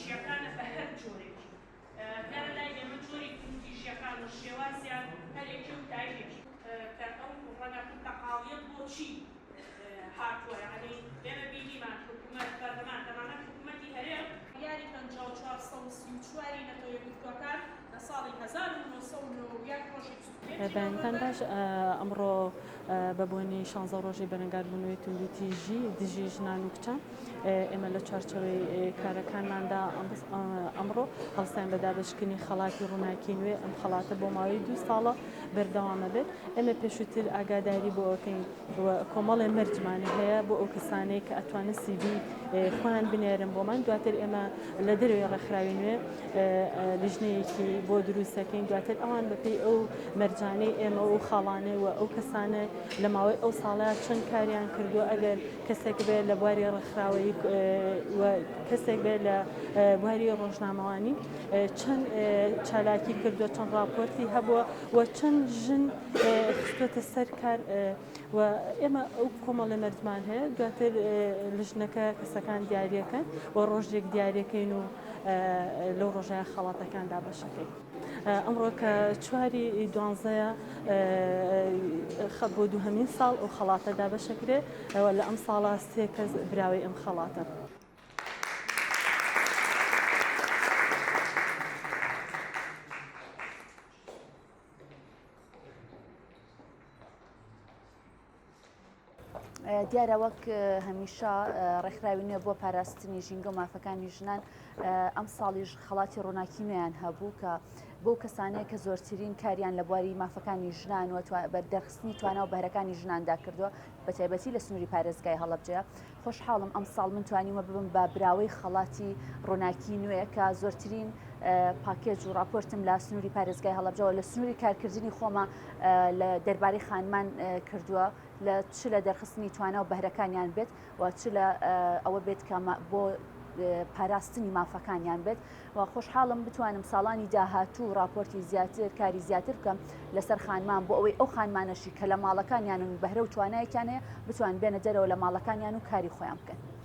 تیژیەکانە بە هەر جۆرێکی لای لای ئێمە جۆرێکی تیژیەکان و شێوازیان هەرێکی و دایرێکی کە ئەو ڕەنە تەقاڵیەت بۆچی هاتووە یعنی ئێمە بینیمان حکوومەت بەردەمان دەمانەت حکوومەتی هەرێم یاری 5434 نەتەوە یەکگرتووەکان لە ساڵی 1990 ڕۆژی بەیانتان باش ئەمڕۆ بەبوونی 16 ڕۆژی بەرەنگاربوونەوەی توندوتیژی دژی ژنان و کچان ئێمە لە چارچەوەی کارەکانماندا ئەمڕۆ هەڵسان بە دابەشکردنی خەڵاتی ڕووناکی نوێ ئەم خەڵاتە بۆ ماوەی 2 ساڵە بەردەوامە بێت ئێمە پێشووتر ئاگاداری بۆ ئەوکەین کۆمەڵێ مەرجمانە هەیە بۆ ئەو کەسانەی کە ئەتوانن سیڤی خۆیان بنێرن بۆمان دواتر ئێمە لە دەروێ ڕێکخراوی نوێ لیژنەیەکی بۆ دروستەکەین دواتر ئەوان بەپێی ئەو مەرجانەی ئێمە و خاڵانێ و ئەو کەسانە لە ماوەی ئەو ساڵە چەند کاریان کردو ئەگەر کەسێک بێت لە بواری ڕێکخراوەی کەسێک بێت لە بواری ڕۆژنامەوانی چەند چالاکی کردووە چەند راپۆرتی هەبووە و چەند ژن خستووەتە سەر کار و ئێمە ئەو کۆمەڵە مەرجمان هەیە دواتر لیژنەکە کەسەکان دیاریەکەن و ڕۆژێک دیاریەکەین و لەو ڕۆژای خەڵاتەکاندا بەشەکەی ئەمڕۆ کە 4 دوانزەیە بۆ دووهەمین ساڵ ئەو خەڵاتەدا بەشەکرێ لە ئەم ساڵە 3 کەس براوی ئەم خەڵاتە. دیارە وەک هەمیشە ڕێکخراوی نوێ بۆ پاراستنی ژینگە و مافەکانی ژنان ئەم ساڵیش خەڵاتی ڕووناکی نوێیان هەبوو کە بۆ کەسانەیە کە زۆرترین کاریان لە بواری مافەکانی ژنان و بەردەرخستنی توانە و بەهرەکانی ژناندا کردووە بە تایبەتی لە سنووری پارێزگای هەڵەبجەیە خۆشحاڵم ئەم ساڵ من توانیمە ببم بە براوەی خەڵاتی ڕووناکی نوێ کە زۆرترین پاکێج و راپۆرتم لە سنووری پارێزگای هەڵەبجەوە لە سنووری کارکردنی خۆمە لە دەربارەی خانمان کردووە لە چ لە دەرخستنی توانە و بەهرەکانیان بێت و چ لە ئەوە بێت کە بۆ پاراستنی مافەکانیان بێت و خۆشحاڵم بتوانم ساڵانی داهاتوو راپۆرتی زیاتر کاری زیاتر بکەم لەسەر خانمان بۆ ئەوەی ئەو خانمانەشی کە لە ماڵەکانیان و بەهرە و توانایەکیان هەیە بتوان بێنە دەرەوە لە ماڵەکانیان و کاری خۆیان بکەن.